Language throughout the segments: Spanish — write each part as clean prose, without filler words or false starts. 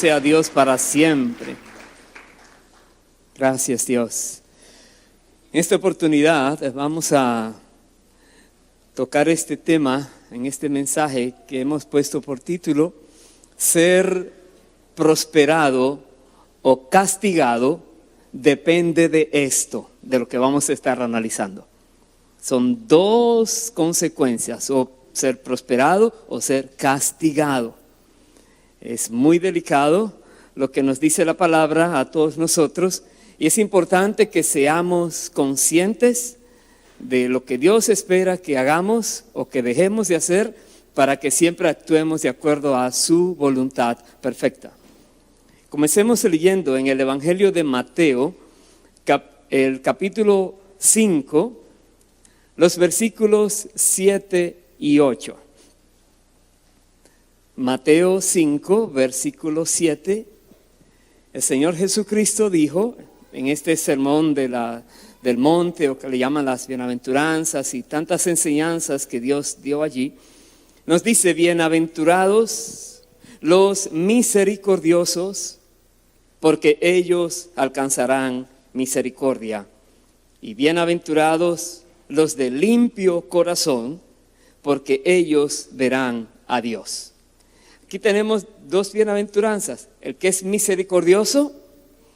sea Dios para siempre. Gracias, Dios. En esta oportunidad vamos a tocar este tema en este mensaje que hemos puesto por título: ser prosperado o castigado depende de esto, de lo que vamos a estar analizando. Son dos consecuencias: o ser prosperado o ser castigado. Es muy delicado lo que nos dice la palabra a todos nosotros, y es importante que seamos conscientes de lo que Dios espera que hagamos o que dejemos de hacer, para que siempre actuemos de acuerdo a su voluntad perfecta. Comencemos leyendo en el Evangelio de Mateo, el capítulo 5, los versículos 7 y 8. Mateo 5, versículo 7. El Señor Jesucristo dijo en este sermón del monte, o que le llaman las bienaventuranzas, y tantas enseñanzas que Dios dio allí, nos dice: bienaventurados los misericordiosos, porque ellos alcanzarán misericordia. Y bienaventurados los de limpio corazón, porque ellos verán a Dios. Aquí tenemos dos bienaventuranzas: el que es misericordioso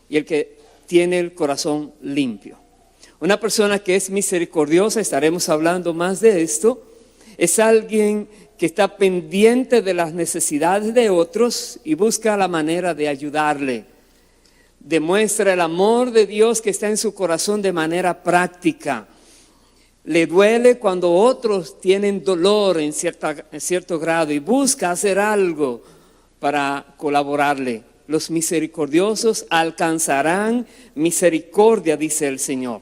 y el que tiene el corazón limpio. Una persona que es misericordiosa, estaremos hablando más de esto, es alguien que está pendiente de las necesidades de otros y busca la manera de ayudarle. Demuestra el amor de Dios que está en su corazón de manera práctica. Le duele cuando otros tienen dolor en cierto grado y busca hacer algo para colaborarle. Los misericordiosos alcanzarán misericordia, dice el Señor.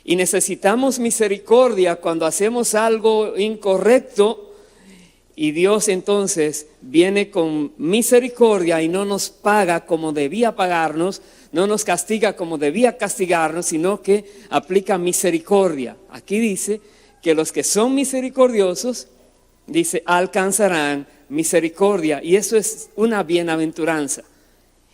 Y necesitamos misericordia cuando hacemos algo incorrecto, y Dios entonces viene con misericordia y no nos paga como debía pagarnos, no nos castiga como debía castigarnos, sino que aplica misericordia. Aquí dice que los que son misericordiosos, dice, alcanzarán misericordia, y eso es una bienaventuranza.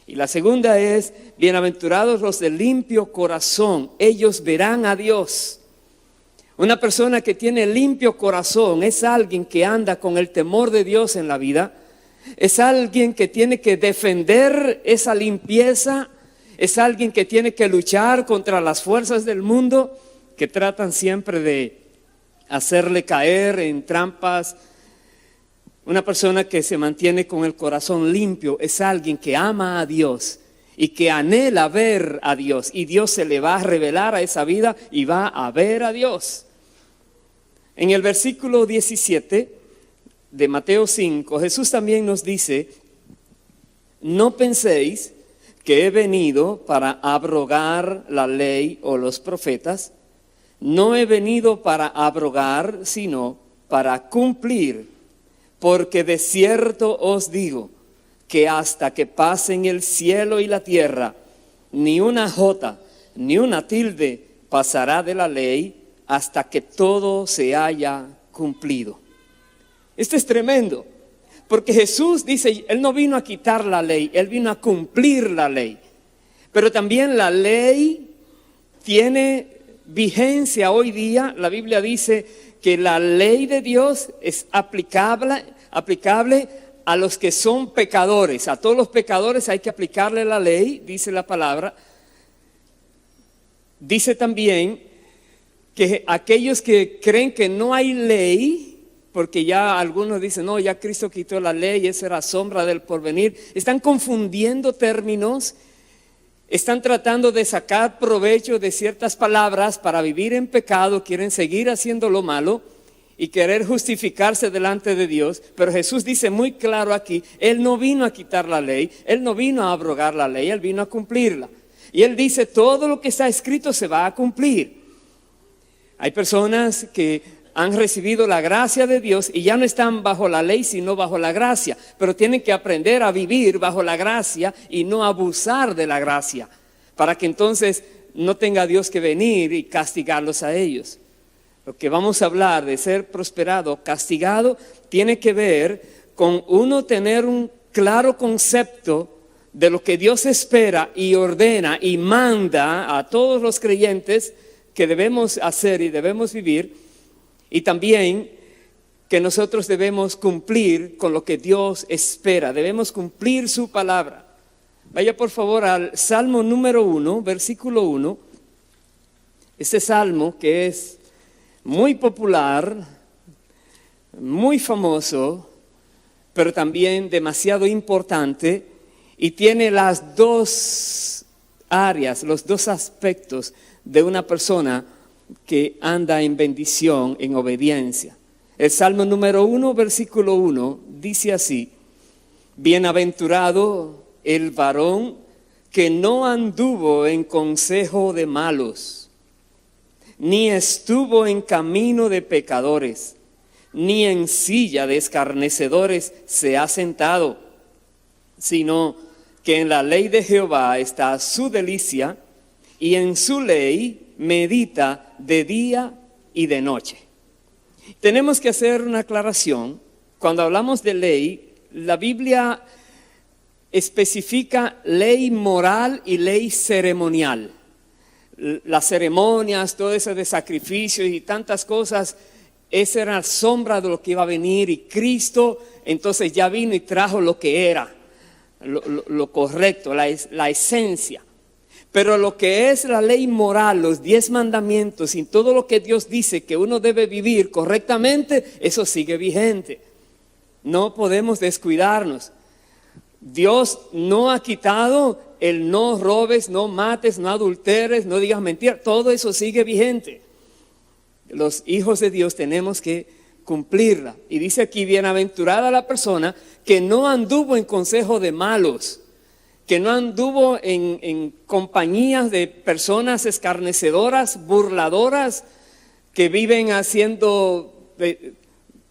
Y la segunda es: bienaventurados los de limpio corazón, ellos verán a Dios. Una persona que tiene limpio corazón es alguien que anda con el temor de Dios en la vida, es alguien que tiene que defender esa limpieza, es alguien que tiene que luchar contra las fuerzas del mundo que tratan siempre de hacerle caer en trampas. Una persona que se mantiene con el corazón limpio es alguien que ama a Dios y que anhela ver a Dios, y Dios se le va a revelar a esa vida y va a ver a Dios. En el versículo 17 de Mateo 5, Jesús también nos dice: no penséis que he venido para abrogar la ley o los profetas. No he venido para abrogar, sino para cumplir. Porque de cierto os digo que hasta que pasen el cielo y la tierra, ni una jota ni una tilde pasará de la ley hasta que todo se haya cumplido. Esto es tremendo, porque Jesús dice, Él no vino a quitar la ley, Él vino a cumplir la ley. Pero también la ley tiene vigencia hoy día. La Biblia dice que la ley de Dios es aplicable a los que son pecadores. A todos los pecadores hay que aplicarle la ley, dice la palabra. Dice también que aquellos que creen que no hay ley, porque ya algunos dicen, no, ya Cristo quitó la ley, esa era sombra del porvenir, están confundiendo términos, están tratando de sacar provecho de ciertas palabras para vivir en pecado, quieren seguir haciendo lo malo y querer justificarse delante de Dios. Pero Jesús dice muy claro aquí, Él no vino a quitar la ley, Él no vino a abrogar la ley, Él vino a cumplirla. Y Él dice, todo lo que está escrito se va a cumplir. Hay personas que han recibido la gracia de Dios y ya no están bajo la ley, sino bajo la gracia. Pero tienen que aprender a vivir bajo la gracia y no abusar de la gracia, para que entonces no tenga Dios que venir y castigarlos a ellos. Lo que vamos a hablar de ser prosperado, castigado, tiene que ver con uno tener un claro concepto de lo que Dios espera y ordena y manda a todos los creyentes que debemos hacer y debemos vivir, y también que nosotros debemos cumplir con lo que Dios espera, debemos cumplir su palabra. Vaya por favor al Salmo número 1, versículo 1. Este salmo que es muy popular, muy famoso, pero también demasiado importante, y tiene las dos áreas, los dos aspectos de una persona que anda en bendición, en obediencia. El Salmo número 1, versículo 1, dice así: bienaventurado el varón que no anduvo en consejo de malos, ni estuvo en camino de pecadores, ni en silla de escarnecedores se ha sentado, sino que en la ley de Jehová está su delicia, y en su ley medita de día y de noche. Tenemos que hacer una aclaración. Cuando hablamos de ley, la Biblia especifica ley moral y ley ceremonial. Las ceremonias, todo eso de sacrificios y tantas cosas, esa era la sombra de lo que iba a venir, y Cristo entonces ya vino y trajo lo que era, lo correcto, la esencia. Pero lo que es la ley moral, los 10 mandamientos y todo lo que Dios dice que uno debe vivir correctamente, eso sigue vigente. No podemos descuidarnos. Dios no ha quitado el no robes, no mates, no adulteres, no digas mentiras. Todo eso sigue vigente. Los hijos de Dios tenemos que cumplirla. Y dice aquí: bienaventurada la persona que no anduvo en consejo de malos, que no anduvo en compañías de personas escarnecedoras, burladoras, que viven haciendo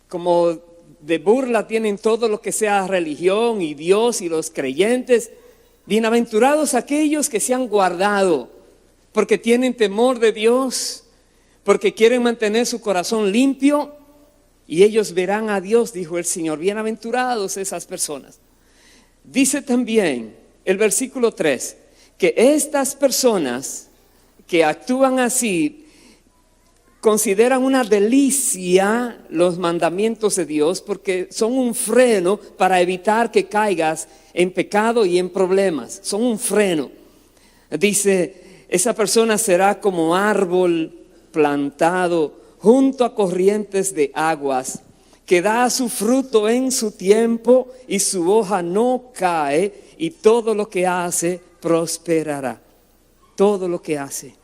como de burla, tienen todo lo que sea religión y Dios y los creyentes. Bienaventurados aquellos que se han guardado, porque tienen temor de Dios, porque quieren mantener su corazón limpio, y ellos verán a Dios, dijo el Señor. Bienaventurados esas personas. Dice también el versículo 3, que estas personas que actúan así consideran una delicia los mandamientos de Dios, porque son un freno para evitar que caigas en pecado y en problemas. Son un freno. Dice: esa persona será como árbol plantado junto a corrientes de aguas, que da su fruto en su tiempo y su hoja no cae, y todo lo que hace prosperará. Todo lo que hace.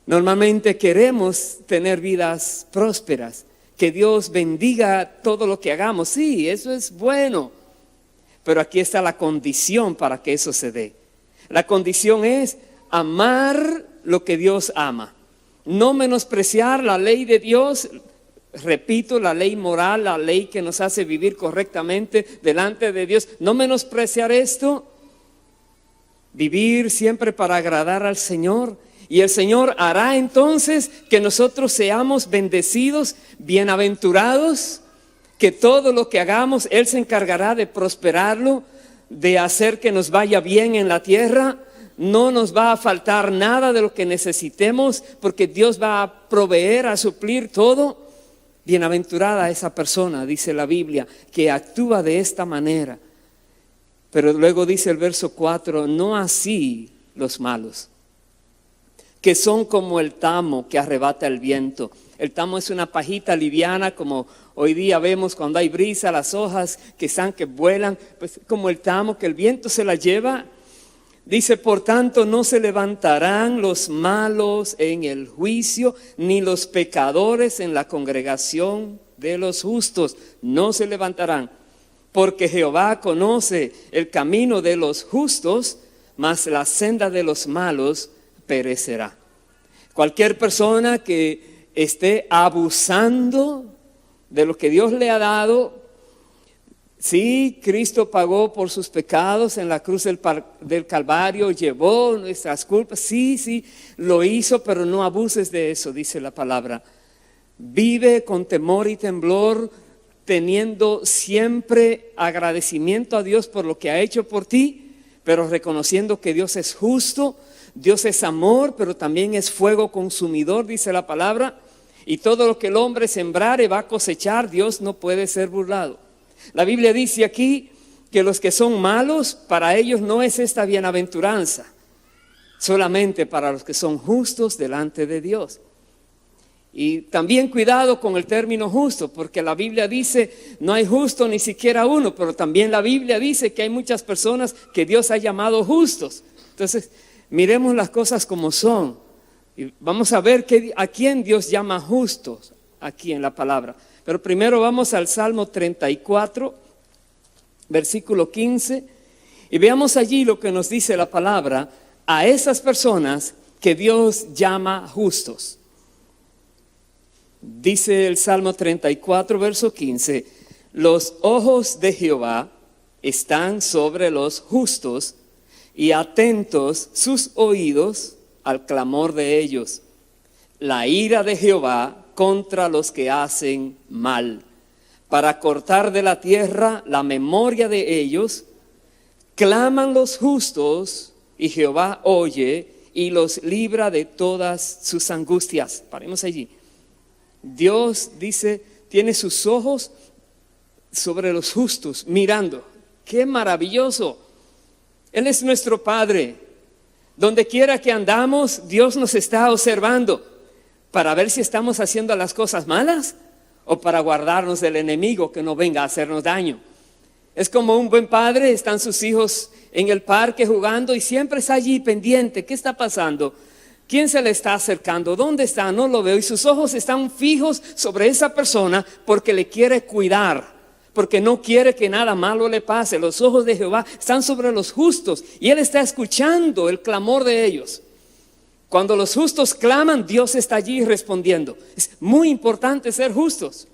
Normalmente queremos tener vidas prósperas, que Dios bendiga todo lo que hagamos. Sí, eso es bueno, pero aquí está la condición para que eso se dé. La condición es amar lo que Dios ama, no menospreciar la ley de Dios. Repito, la ley moral, la ley que nos hace vivir correctamente delante de Dios. No menospreciar esto, vivir siempre para agradar al Señor. Y el Señor hará entonces que nosotros seamos bendecidos, bienaventurados, que todo lo que hagamos Él se encargará de prosperarlo, de hacer que nos vaya bien en la tierra. No nos va a faltar nada de lo que necesitemos, porque Dios va a proveer, a suplir todo. Bienaventurada esa persona, dice la Biblia, que actúa de esta manera. Pero luego dice el verso 4, no así los malos, que son como el tamo que arrebata el viento. El tamo es una pajita liviana, como hoy día vemos cuando hay brisa, las hojas que vuelan, pues como el tamo que el viento se la lleva. Dice: por tanto no se levantarán los malos en el juicio, ni los pecadores en la congregación de los justos. No se levantarán, porque Jehová conoce el camino de los justos, mas la senda de los malos perecerá. Cualquier persona que esté abusando de lo que Dios le ha dado, sí, Cristo pagó por sus pecados en la cruz del Calvario, llevó nuestras culpas, sí, lo hizo, pero no abuses de eso, dice la palabra. Vive con temor y temblor, teniendo siempre agradecimiento a Dios por lo que ha hecho por ti, pero reconociendo que Dios es justo, Dios es amor, pero también es fuego consumidor, dice la palabra. Y todo lo que el hombre sembrare va a cosechar. Dios no puede ser burlado. La Biblia dice aquí que los que son malos, para ellos no es esta bienaventuranza, solamente para los que son justos delante de Dios. Y también cuidado con el término justo, porque la Biblia dice no hay justo ni siquiera uno, pero también la Biblia dice que hay muchas personas que Dios ha llamado justos. Entonces, miremos las cosas como son. Y vamos a ver a quién Dios llama justos aquí en la palabra. Pero primero vamos al Salmo 34, versículo 15. Y veamos allí lo que nos dice la palabra a esas personas que Dios llama justos. Dice el Salmo 34, verso 15. Los ojos de Jehová están sobre los justos y atentos sus oídos al clamor de ellos. La ira de Jehová contra los que hacen mal, para cortar de la tierra la memoria de ellos. Claman los justos y Jehová oye y los libra de todas sus angustias. Paremos allí. Dios dice, tiene sus ojos sobre los justos, mirando. ¡Qué maravilloso! Él es nuestro Padre. Donde quiera que andamos, Dios nos está observando para ver si estamos haciendo las cosas malas o para guardarnos del enemigo que no venga a hacernos daño. Es como un buen padre, están sus hijos en el parque jugando y siempre está allí pendiente. ¿Qué está pasando? ¿Quién se le está acercando? ¿Dónde está? No lo veo. Y sus ojos están fijos sobre esa persona porque le quiere cuidar, porque no quiere que nada malo le pase. Los ojos de Jehová están sobre los justos y Él está escuchando el clamor de ellos. Cuando los justos claman, Dios está allí respondiendo. Es muy importante ser justos.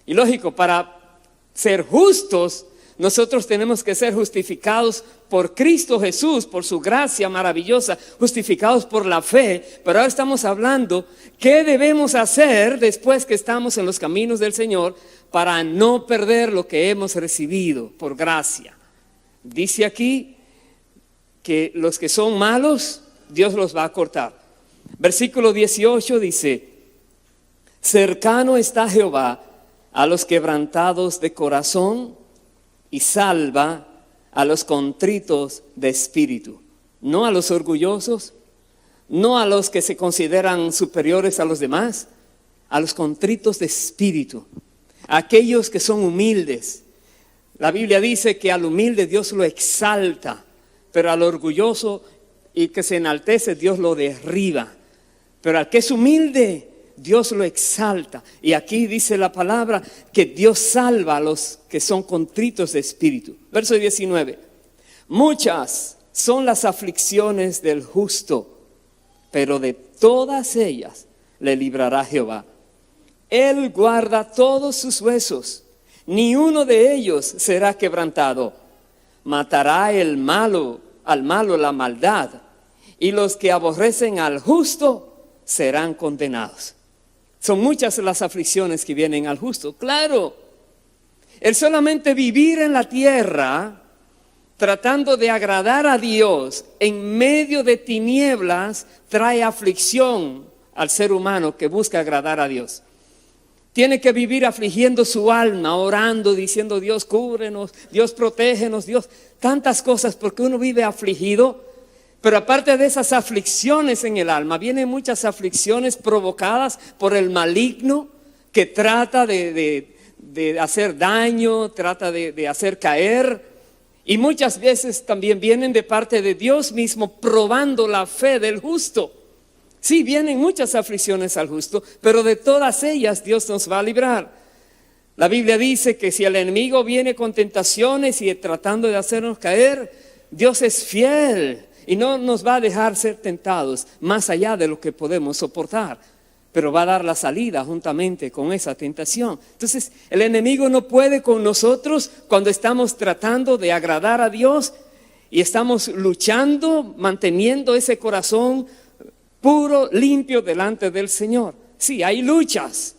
Y lógico, para ser justos, nosotros tenemos que ser justificados por Cristo Jesús, por su gracia maravillosa, justificados por la fe. Pero ahora estamos hablando, ¿qué debemos hacer después que estamos en los caminos del Señor para no perder lo que hemos recibido por gracia? Dice aquí que los que son malos, Dios los va a cortar. Versículo 18 dice, cercano está Jehová a los quebrantados de corazón y salva a los contritos de espíritu. No a los orgullosos, no a los que se consideran superiores a los demás, a los contritos de espíritu, a aquellos que son humildes. La Biblia dice que al humilde Dios lo exalta, pero al orgulloso y que se enaltece Dios lo derriba. Pero al que es humilde Dios lo exalta. Y aquí dice la palabra que Dios salva a los que son contritos de espíritu. Verso 19. Muchas son las aflicciones del justo, pero de todas ellas le librará Jehová. Él guarda todos sus huesos, ni uno de ellos será quebrantado. Matará al malo la maldad, y los que aborrecen al justo serán condenados. Son muchas las aflicciones que vienen al justo. Claro, el solamente vivir en la tierra tratando de agradar a Dios en medio de tinieblas trae aflicción al ser humano que busca agradar a Dios. Tiene que vivir afligiendo su alma, orando, diciendo Dios cúbrenos, Dios protégenos, Dios, tantas cosas porque uno vive afligido. Pero aparte de esas aflicciones en el alma, vienen muchas aflicciones provocadas por el maligno que trata de hacer daño, trata de hacer caer. Y muchas veces también vienen de parte de Dios mismo probando la fe del justo. Sí, vienen muchas aflicciones al justo, pero de todas ellas Dios nos va a librar. La Biblia dice que si el enemigo viene con tentaciones y tratando de hacernos caer, Dios es fiel y no nos va a dejar ser tentados más allá de lo que podemos soportar, pero va a dar la salida juntamente con esa tentación. Entonces, el enemigo no puede con nosotros cuando estamos tratando de agradar a Dios y estamos luchando, manteniendo ese corazón puro, limpio delante del Señor. Sí, hay luchas.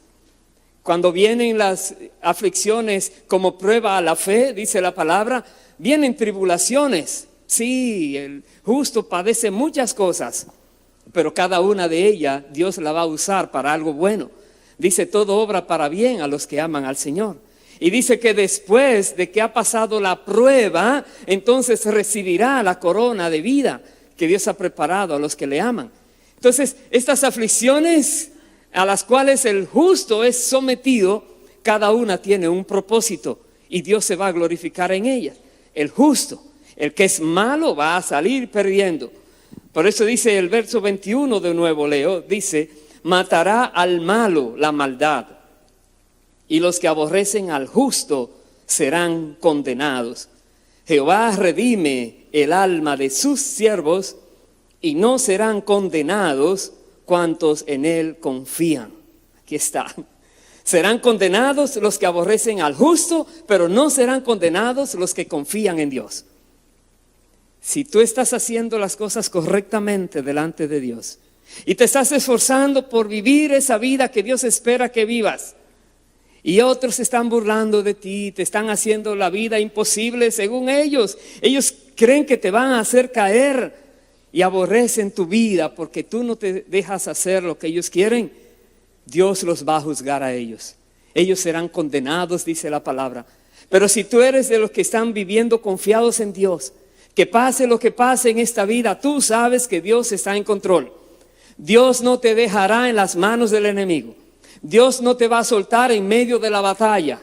Cuando vienen las aflicciones como prueba a la fe, dice la palabra, vienen tribulaciones. Sí, el justo padece muchas cosas, pero cada una de ellas Dios la va a usar para algo bueno. Dice, todo obra para bien a los que aman al Señor. Y dice que después de que ha pasado la prueba, entonces recibirá la corona de vida que Dios ha preparado a los que le aman. Entonces, estas aflicciones a las cuales el justo es sometido, cada una tiene un propósito y Dios se va a glorificar en ellas. El justo, el que es malo, va a salir perdiendo. Por eso dice el verso 21 de nuevo, leo, dice, matará al malo la maldad, y los que aborrecen al justo serán condenados. Jehová redime el alma de sus siervos, y no serán condenados cuantos en él confían. Aquí está. Serán condenados los que aborrecen al justo, pero no serán condenados los que confían en Dios. Si tú estás haciendo las cosas correctamente delante de Dios y te estás esforzando por vivir esa vida que Dios espera que vivas, y otros se están burlando de ti, te están haciendo la vida imposible según ellos. Ellos creen que te van a hacer caer y aborrecen tu vida porque tú no te dejas hacer lo que ellos quieren. Dios los va a juzgar a ellos. Ellos serán condenados, dice la palabra. Pero si tú eres de los que están viviendo confiados en Dios, que pase lo que pase en esta vida, tú sabes que Dios está en control. Dios no te dejará en las manos del enemigo. Dios no te va a soltar en medio de la batalla.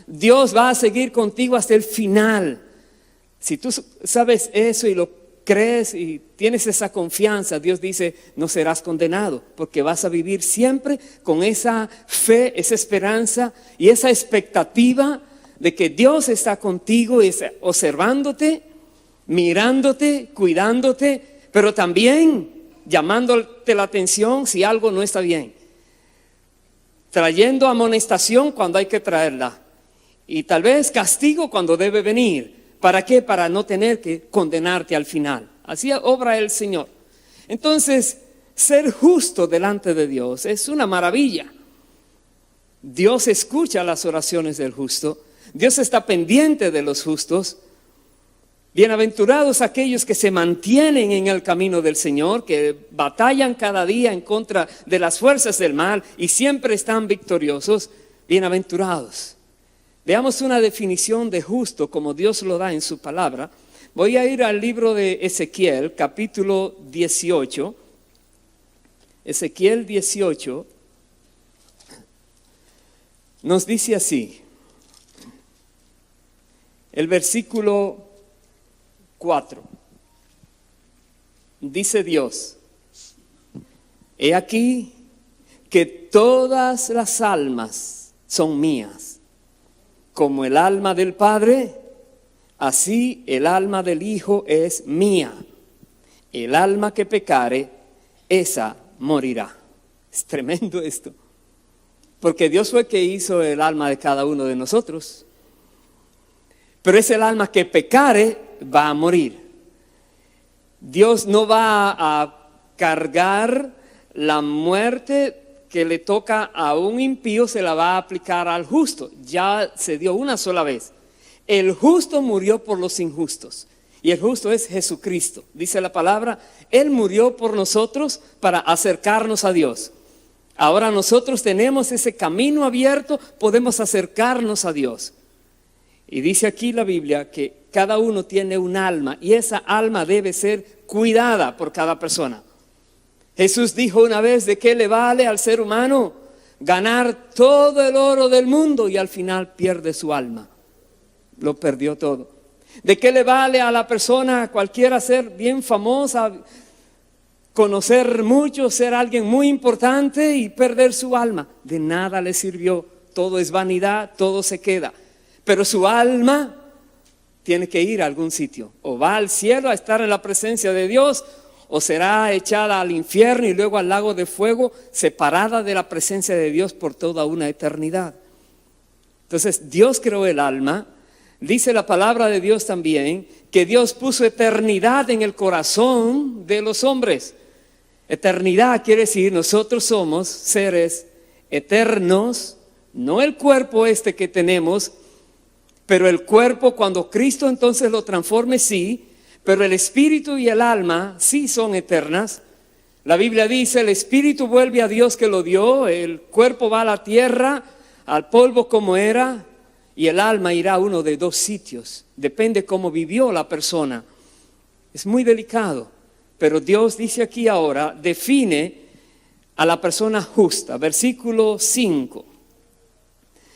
Dios va a seguir contigo hasta el final. Si tú sabes eso y lo crees y tienes esa confianza, Dios dice, no serás condenado, porque vas a vivir siempre con esa fe, esa esperanza y esa expectativa de que Dios está contigo, observándote, mirándote, cuidándote, pero también llamándote la atención si algo no está bien, trayendo amonestación cuando hay que traerla, y tal vez castigo cuando debe venir. ¿Para qué? Para no tener que condenarte al final. Así obra el Señor. Entonces, ser justo delante de Dios es una maravilla. Dios escucha las oraciones del justo. Dios está pendiente de los justos. Bienaventurados aquellos que se mantienen en el camino del Señor, que batallan cada día en contra de las fuerzas del mal y siempre están victoriosos. Bienaventurados. Veamos una definición de justo como Dios lo da en su palabra. Voy a ir al libro de Ezequiel, capítulo 18. Ezequiel 18 nos dice así, el versículo 4. Dice Dios, he aquí que todas las almas son mías. Como el alma del Padre, así el alma del Hijo es mía. El alma que pecare, esa morirá. Es tremendo esto. Porque Dios fue que hizo el alma de cada uno de nosotros. Pero es el alma que pecare, va a morir. Dios no va a cargar la muerte que le toca a un impío, se la va a aplicar al justo. Ya se dio una sola vez. El justo murió por los injustos. Y el justo es Jesucristo. Dice la palabra, Él murió por nosotros para acercarnos a Dios. Ahora nosotros tenemos ese camino abierto, podemos acercarnos a Dios. Y dice aquí la Biblia que cada uno tiene un alma y esa alma debe ser cuidada por cada persona. Jesús dijo una vez, ¿de qué le vale al ser humano ganar todo el oro del mundo y al final pierde su alma? Lo perdió todo. ¿De qué le vale a la persona cualquiera ser bien famosa, conocer mucho, ser alguien muy importante y perder su alma? De nada le sirvió. Todo es vanidad, todo se queda. Pero su alma tiene que ir a algún sitio. O va al cielo a estar en la presencia de Dios, o será echada al infierno y luego al lago de fuego, separada de la presencia de Dios por toda una eternidad. Entonces Dios creó el alma. Dice la palabra de Dios también que Dios puso eternidad en el corazón de los hombres. Eternidad quiere decir nosotros somos seres eternos, no el cuerpo este que tenemos, pero el cuerpo cuando Cristo entonces lo transforme sí, pero el espíritu y el alma sí son eternas. La Biblia dice, el espíritu vuelve a Dios que lo dio, el cuerpo va a la tierra, al polvo como era, y el alma irá a uno de dos sitios. Depende cómo vivió la persona. Es muy delicado, pero Dios dice aquí ahora, define a la persona justa. Versículo 5.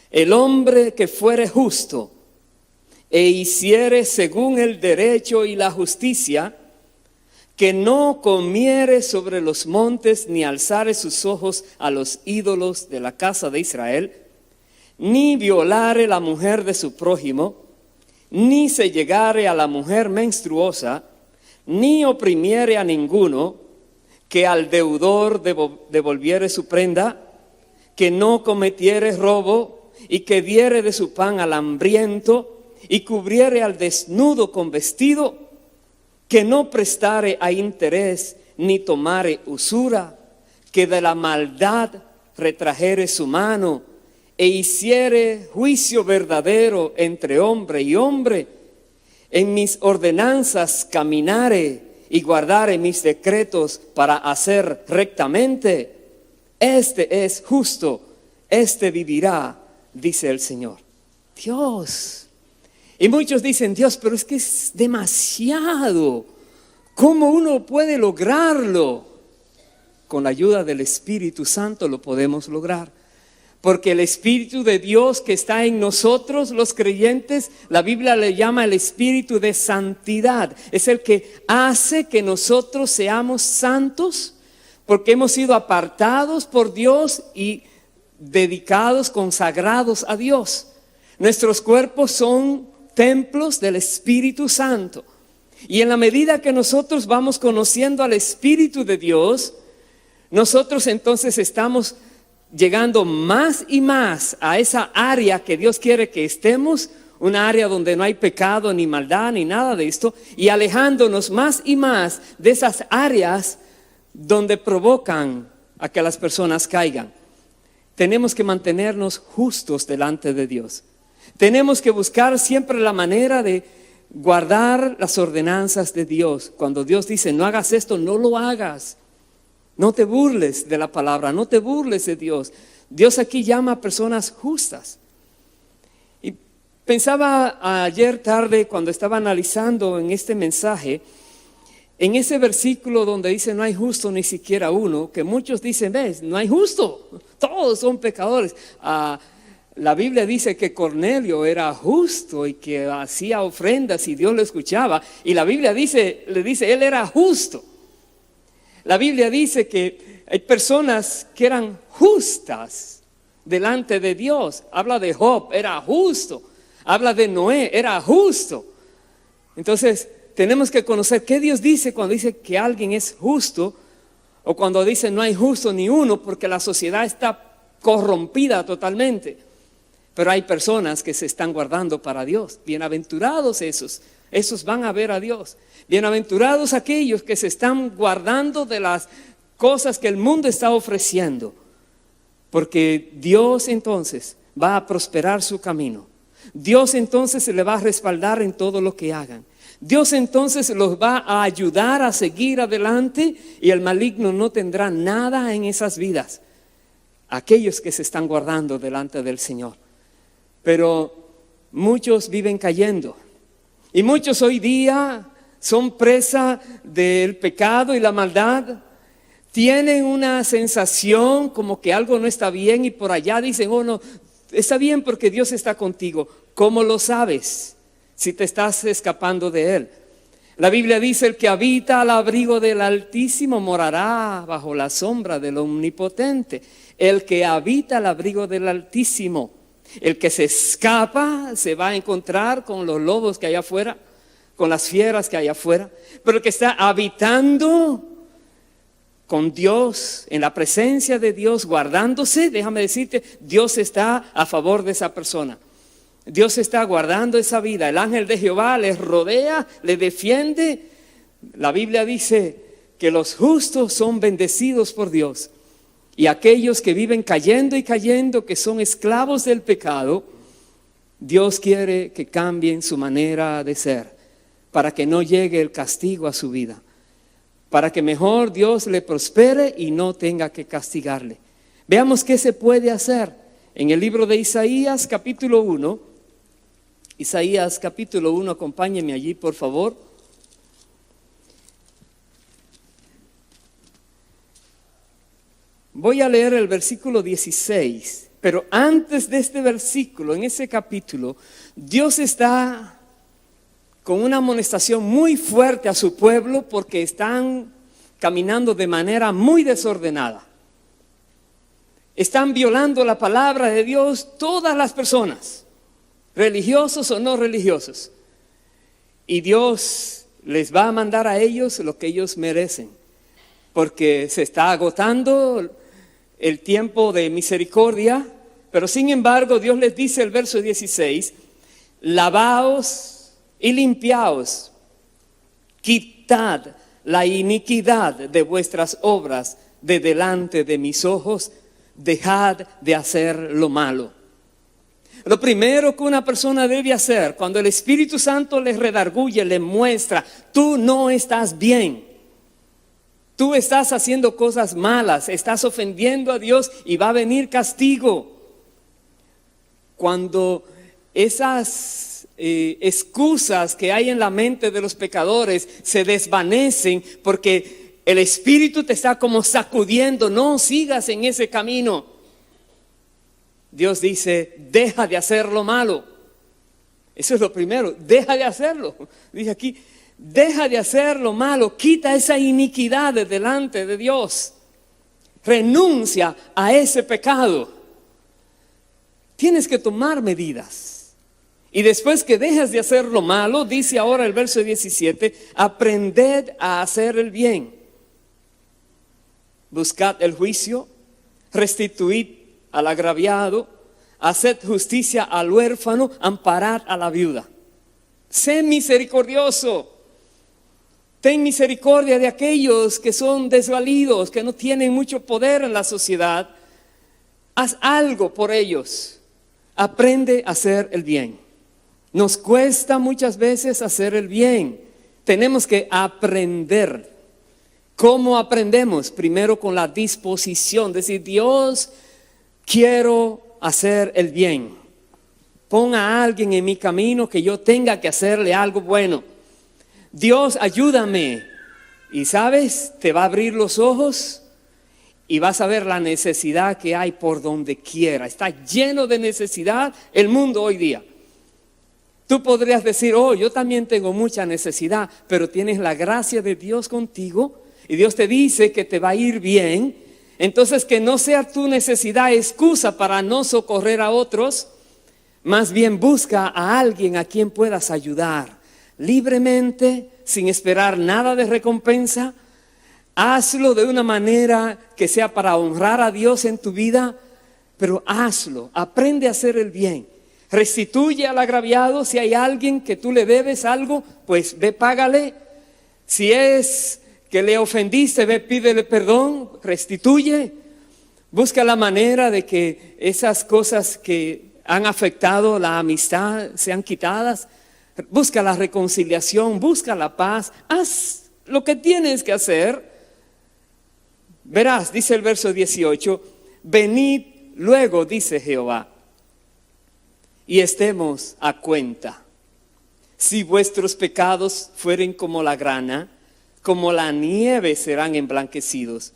El hombre que fuere justo e hiciere según el derecho y la justicia, que no comiere sobre los montes, ni alzare sus ojos a los ídolos de la casa de Israel, ni violare la mujer de su prójimo, ni se llegare a la mujer menstruosa, ni oprimiere a ninguno, que al deudor devolviere su prenda, que no cometiere robo, y que diere de su pan al hambriento, y cubriere al desnudo con vestido, que no prestare a interés, ni tomare usura, que de la maldad retrajere su mano, e hiciere juicio verdadero entre hombre y hombre, en mis ordenanzas caminare y guardare mis decretos para hacer rectamente, este es justo, este vivirá, dice el Señor. Dios. Y muchos dicen, Dios, pero es que es demasiado. ¿Cómo uno puede lograrlo? Con la ayuda del Espíritu Santo lo podemos lograr. Porque el Espíritu de Dios que está en nosotros, los creyentes, la Biblia le llama el Espíritu de santidad. Es el que hace que nosotros seamos santos, porque hemos sido apartados por Dios y dedicados, consagrados a Dios. Nuestros cuerpos son templos del Espíritu Santo. Y en la medida que nosotros vamos conociendo al Espíritu de Dios, nosotros entonces estamos llegando más y más a esa área que Dios quiere que estemos, una área donde no hay pecado, ni maldad, ni nada de esto, y alejándonos más y más de esas áreas donde provocan a que las personas caigan. Tenemos que mantenernos justos delante de Dios. Tenemos que buscar siempre la manera de guardar las ordenanzas de Dios. Cuando Dios dice, no hagas esto, no lo hagas. No te burles de la palabra, no te burles de Dios. Dios aquí llama a personas justas. Y pensaba ayer tarde cuando estaba analizando en este mensaje, en ese versículo donde dice no hay justo ni siquiera uno, que muchos dicen, ves, no hay justo, todos son pecadores. La Biblia dice que Cornelio era justo y que hacía ofrendas y Dios lo escuchaba. Y la Biblia le dice, él era justo. La Biblia dice que hay personas que eran justas delante de Dios. Habla de Job, era justo. Habla de Noé, era justo. Entonces, tenemos que conocer qué Dios dice cuando dice que alguien es justo o cuando dice no hay justo ni uno, porque la sociedad está corrompida totalmente. Pero hay personas que se están guardando para Dios. Bienaventurados esos van a ver a Dios. Bienaventurados aquellos que se están guardando de las cosas que el mundo está ofreciendo. Porque Dios entonces va a prosperar su camino. Dios entonces se le va a respaldar en todo lo que hagan. Dios entonces los va a ayudar a seguir adelante y el maligno no tendrá nada en esas vidas. Aquellos que se están guardando delante del Señor. Pero muchos viven cayendo. Y muchos hoy día son presa del pecado y la maldad. Tienen una sensación como que algo no está bien y por allá dicen, oh no, está bien porque Dios está contigo. ¿Cómo lo sabes si te estás escapando de Él? La Biblia dice, el que habita al abrigo del Altísimo morará bajo la sombra del Omnipotente. El que habita al abrigo del Altísimo. El que se escapa se va a encontrar con los lobos que hay afuera, con las fieras que hay afuera. Pero el que está habitando con Dios, en la presencia de Dios, guardándose, déjame decirte, Dios está a favor de esa persona. Dios está guardando esa vida. El ángel de Jehová les rodea, les defiende. La Biblia dice que los justos son bendecidos por Dios. Y aquellos que viven cayendo y cayendo, que son esclavos del pecado, Dios quiere que cambien su manera de ser. para que no llegue el castigo a su vida, para que mejor Dios le prospere y no tenga que castigarle. Veamos qué se puede hacer en el libro de Isaías capítulo 1. Isaías capítulo 1, acompáñenme allí por favor. Voy a leer el versículo 16, pero antes de este versículo, en ese capítulo, Dios está con una amonestación muy fuerte a su pueblo porque están caminando de manera muy desordenada. Están violando la palabra de Dios todas las personas, religiosos o no religiosos. Y Dios les va a mandar a ellos lo que ellos merecen, porque se está agotando el tiempo de misericordia. Pero sin embargo Dios les dice el verso 16, lavaos y limpiaos, quitad la iniquidad de vuestras obras de delante de mis ojos, dejad de hacer lo malo. Lo primero que una persona debe hacer cuando el Espíritu Santo les redarguye, les muestra, tú no estás bien, tú estás haciendo cosas malas, estás ofendiendo a Dios y va a venir castigo. Cuando esas excusas que hay en la mente de los pecadores se desvanecen porque el Espíritu te está como sacudiendo, no sigas en ese camino. Dios dice, deja de hacer lo malo. Eso es lo primero, deja de hacerlo. Dice aquí, deja de hacer lo malo, quita esa iniquidad de delante de Dios. Renuncia a ese pecado. Tienes que tomar medidas. Y después que dejas de hacer lo malo, dice ahora el verso 17, aprended a hacer el bien. Buscad el juicio, restituid al agraviado, haced justicia al huérfano, amparad a la viuda. Sé misericordioso. Ten misericordia de aquellos que son desvalidos, que no tienen mucho poder en la sociedad. Haz algo por ellos. Aprende a hacer el bien. Nos cuesta muchas veces hacer el bien. Tenemos que aprender. ¿Cómo aprendemos? Primero con la disposición. Decir, Dios, quiero hacer el bien. Pon a alguien en mi camino que yo tenga que hacerle algo bueno. Dios, ayúdame. Y sabes, te va a abrir los ojos y vas a ver la necesidad que hay por donde quiera. Está lleno de necesidad el mundo hoy día. Tú podrías decir, oh, yo también tengo mucha necesidad, pero tienes la gracia de Dios contigo y Dios te dice que te va a ir bien. Entonces que no sea tu necesidad excusa para no socorrer a otros. Más bien busca a alguien a quien puedas ayudar libremente, sin esperar nada de recompensa. Hazlo de una manera que sea para honrar a Dios en tu vida, pero hazlo, aprende a hacer el bien. Restituye al agraviado. Si hay alguien que tú le debes algo, pues ve, págale. Si es que le ofendiste, ve, pídele perdón, restituye. Busca la manera de que esas cosas que han afectado la amistad sean quitadas. Busca la reconciliación, busca la paz. Haz lo que tienes que hacer. Verás, dice el verso 18, venid luego, dice Jehová, y estemos a cuenta. Si vuestros pecados fueren como la grana, como la nieve serán emblanquecidos.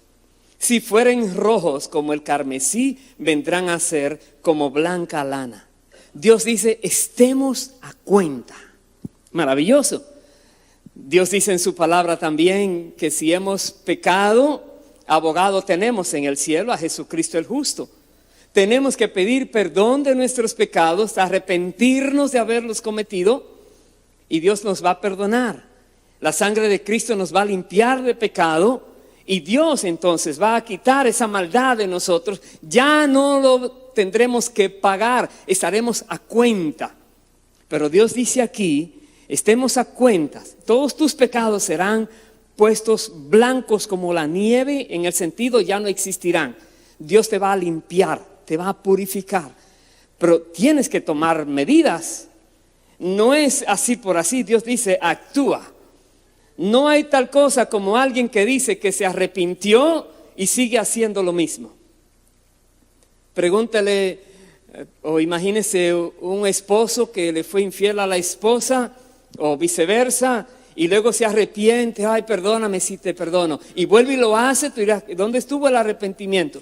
Si fueren rojos como el carmesí, vendrán a ser como blanca lana. Dios dice, estemos a cuenta. Maravilloso. Dios dice en su palabra también que si hemos pecado, abogado tenemos en el cielo, a Jesucristo el justo. Tenemos que pedir perdón de nuestros pecados, arrepentirnos de haberlos cometido y Dios nos va a perdonar. La sangre de Cristo nos va a limpiar de pecado y Dios entonces va a quitar esa maldad de nosotros. Ya no lo tendremos que pagar, estaremos a cuenta. Pero Dios dice aquí, estemos a cuenta. Todos tus pecados serán puestos blancos como la nieve, en el sentido ya no existirán. Dios te va a limpiar, te va a purificar, pero tienes que tomar medidas. No es así por así. Dios dice, actúa. No hay tal cosa como alguien que dice que se arrepintió y sigue haciendo lo mismo. Pregúntale o imagínese un esposo que le fue infiel a la esposa o viceversa y luego se arrepiente, ay, perdóname si te perdono, y vuelve y lo hace. Tú dirás, ¿dónde estuvo el arrepentimiento?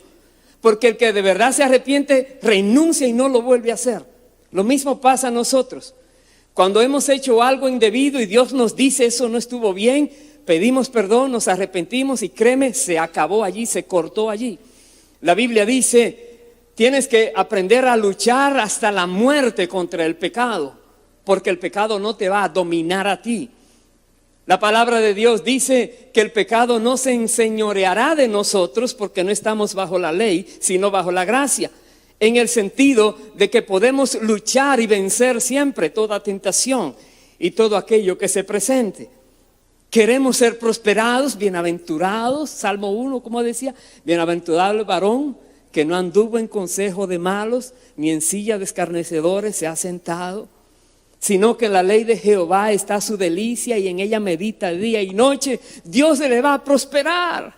Porque el que de verdad se arrepiente renuncia y no lo vuelve a hacer. Lo mismo pasa a nosotros. Cuando hemos hecho algo indebido y Dios nos dice eso no estuvo bien, pedimos perdón, nos arrepentimos y créeme, se acabó allí, se cortó allí. La Biblia dice, tienes que aprender a luchar hasta la muerte contra el pecado, porque el pecado no te va a dominar a ti. La palabra de Dios dice que el pecado no se enseñoreará de nosotros porque no estamos bajo la ley, sino bajo la gracia. En el sentido de que podemos luchar y vencer siempre toda tentación y todo aquello que se presente. Queremos ser prosperados, bienaventurados, Salmo 1, como decía, bienaventurado el varón que no anduvo en consejo de malos, ni en silla de escarnecedores se ha sentado, sino que en la ley de Jehová está su delicia y en ella medita día y noche. Dios se le va a prosperar,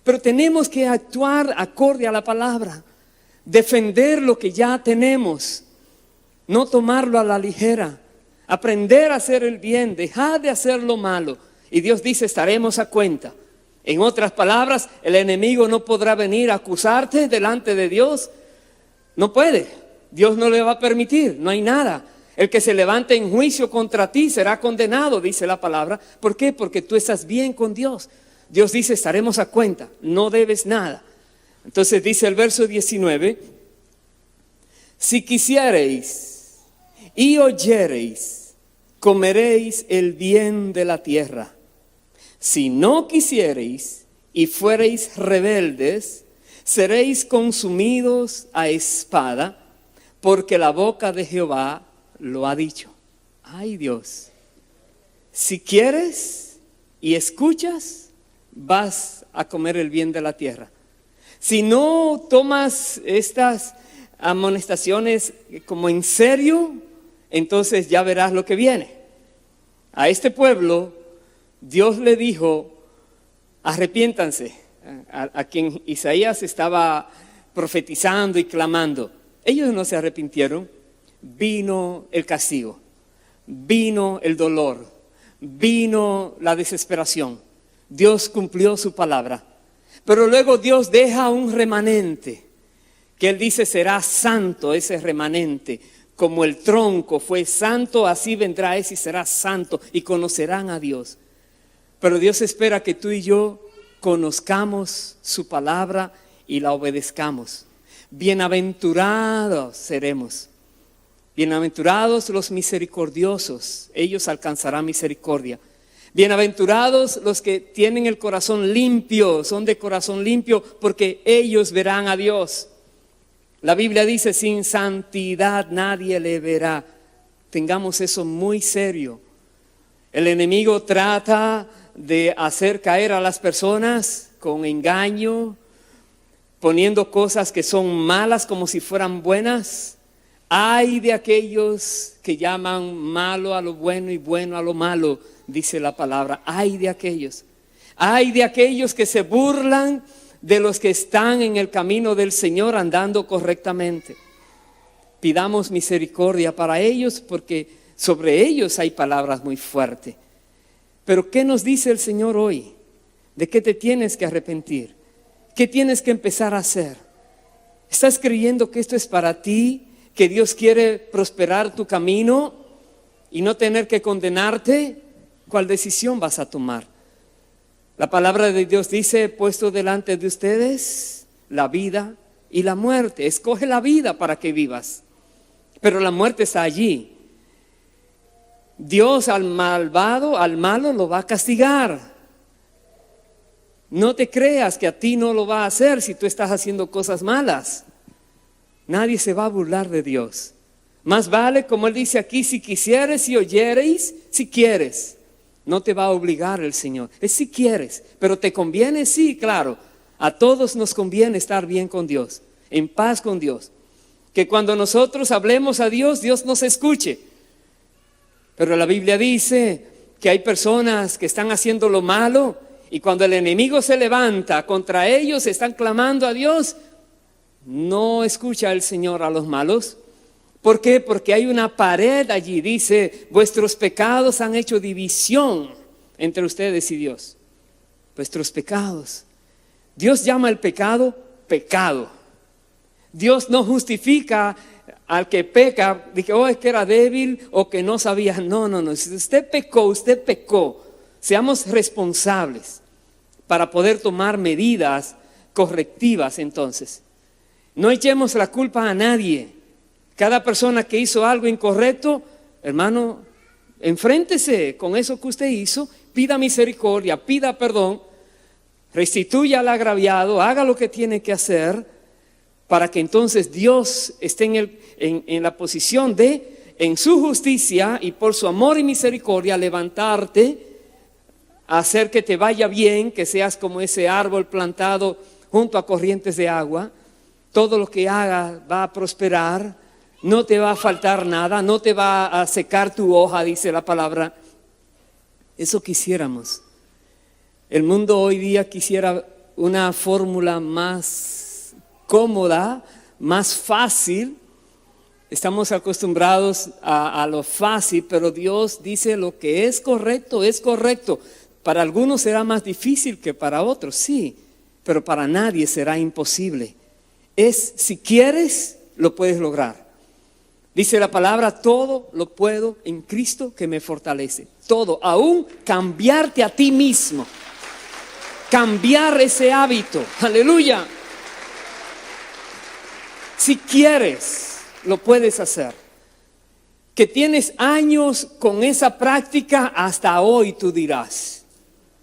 pero tenemos que actuar acorde a la palabra. Defender lo que ya tenemos, no tomarlo a la ligera, aprender a hacer el bien, dejar de hacer lo malo. Y Dios dice, estaremos a cuenta. En otras palabras, el enemigo no podrá venir a acusarte delante de Dios. No puede, Dios no le va a permitir, no hay nada. El que se levante en juicio contra ti será condenado, dice la palabra. ¿Por qué? Porque tú estás bien con Dios. Dios dice, estaremos a cuenta, no debes nada. Entonces dice el verso 19, si quisiereis y oyereis, comeréis el bien de la tierra. Si no quisiereis y fuereis rebeldes, seréis consumidos a espada, porque la boca de Jehová lo ha dicho. Ay Dios, si quieres y escuchas, vas a comer el bien de la tierra. Si no tomas estas amonestaciones como en serio, entonces ya verás lo que viene. A este pueblo Dios le dijo, arrepiéntanse, a quien Isaías estaba profetizando y clamando. Ellos no se arrepintieron, vino el castigo, vino el dolor, vino la desesperación. Dios cumplió su palabra. Pero luego Dios deja un remanente, que Él dice será santo ese remanente. Como el tronco fue santo, así vendrá ese y será santo y conocerán a Dios. Pero Dios espera que tú y yo conozcamos su palabra y la obedezcamos. Bienaventurados seremos. Bienaventurados los misericordiosos, ellos alcanzarán misericordia. Bienaventurados los que tienen el corazón limpio, son de corazón limpio, porque ellos verán a Dios. La Biblia dice, sin santidad nadie le verá. Tengamos eso muy serio. El enemigo trata de hacer caer a las personas con engaño, poniendo cosas que son malas como si fueran buenas. Ay de aquellos que llaman malo a lo bueno y bueno a lo malo, dice la palabra. Ay de aquellos que se burlan de los que están en el camino del Señor andando correctamente. Pidamos misericordia para ellos, porque sobre ellos hay palabras muy fuertes. Pero ¿qué nos dice el Señor hoy? ¿De qué te tienes que arrepentir? ¿Qué tienes que empezar a hacer? ¿Estás creyendo que esto es para ti? ¿Que Dios quiere prosperar tu camino y no tener que condenarte? ¿Cuál decisión vas a tomar? La palabra de Dios dice, he puesto delante de ustedes la vida y la muerte. Escoge la vida para que vivas, pero la muerte está allí. Dios al malvado, al malo lo va a castigar. No te creas que a ti no lo va a hacer si tú estás haciendo cosas malas. Nadie se va a burlar de Dios. Más vale, como Él dice aquí, si quisieres y oyereis, si quieres. No te va a obligar el Señor, es si quieres, pero te conviene, sí, claro. A todos nos conviene estar bien con Dios, en paz con Dios. Que cuando nosotros hablemos a Dios, Dios nos escuche. Pero la Biblia dice que hay personas que están haciendo lo malo y cuando el enemigo se levanta contra ellos, están clamando a Dios. No escucha el Señor a los malos. ¿Por qué? Porque hay una pared allí. Dice, vuestros pecados han hecho división entre ustedes y Dios. Vuestros pecados. Dios llama el pecado pecado. Dios no justifica al que peca, dije, es que era débil o que no sabía. No. Si usted pecó. Seamos responsables para poder tomar medidas correctivas entonces. No echemos la culpa a nadie. Cada persona que hizo algo incorrecto, hermano, enfréntese con eso que usted hizo, pida misericordia, pida perdón, restituya al agraviado, haga lo que tiene que hacer para que entonces Dios esté en la posición de, en su justicia y por su amor y misericordia, levantarte, hacer que te vaya bien, que seas como ese árbol plantado junto a corrientes de agua. Todo lo que hagas va a prosperar, no te va a faltar nada, no te va a secar tu hoja, dice la palabra. Eso quisiéramos. El mundo hoy día quisiera una fórmula más cómoda, más fácil. Estamos acostumbrados a lo fácil, pero Dios dice lo que es correcto, es correcto. Para algunos será más difícil que para otros, sí, pero para nadie será imposible. Si quieres, lo puedes lograr. Dice la palabra, todo lo puedo en Cristo que me fortalece. Todo, aún cambiarte a ti mismo. Cambiar ese hábito. Aleluya. Si quieres, lo puedes hacer. Que tienes años con esa práctica, hasta hoy tú dirás.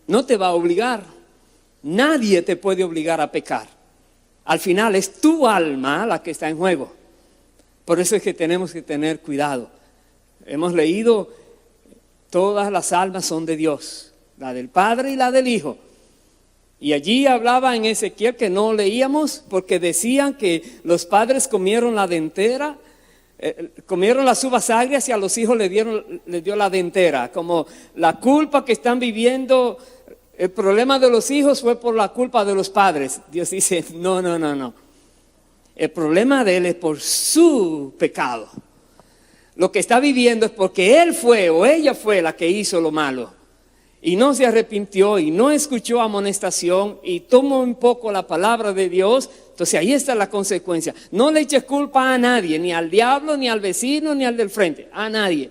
No te va a obligar. Nadie te puede obligar a pecar. Al final es tu alma la que está en juego. Por eso es que tenemos que tener cuidado. Hemos leído, todas las almas son de Dios. La del Padre y la del Hijo. Y allí hablaba en Ezequiel que no leíamos porque decían que los padres comieron la dentera, comieron las uvas agrias y a los hijos les dio la dentera. Como la culpa que están viviendo, el problema de los hijos fue por la culpa de los padres. Dios dice, no. El problema de él es por su pecado. Lo que está viviendo es porque él fue o ella fue la que hizo lo malo. Y no se arrepintió y no escuchó amonestación y tomó un poco la palabra de Dios. Entonces ahí está la consecuencia. No le eches culpa a nadie, ni al diablo, ni al vecino, ni al del frente, a nadie.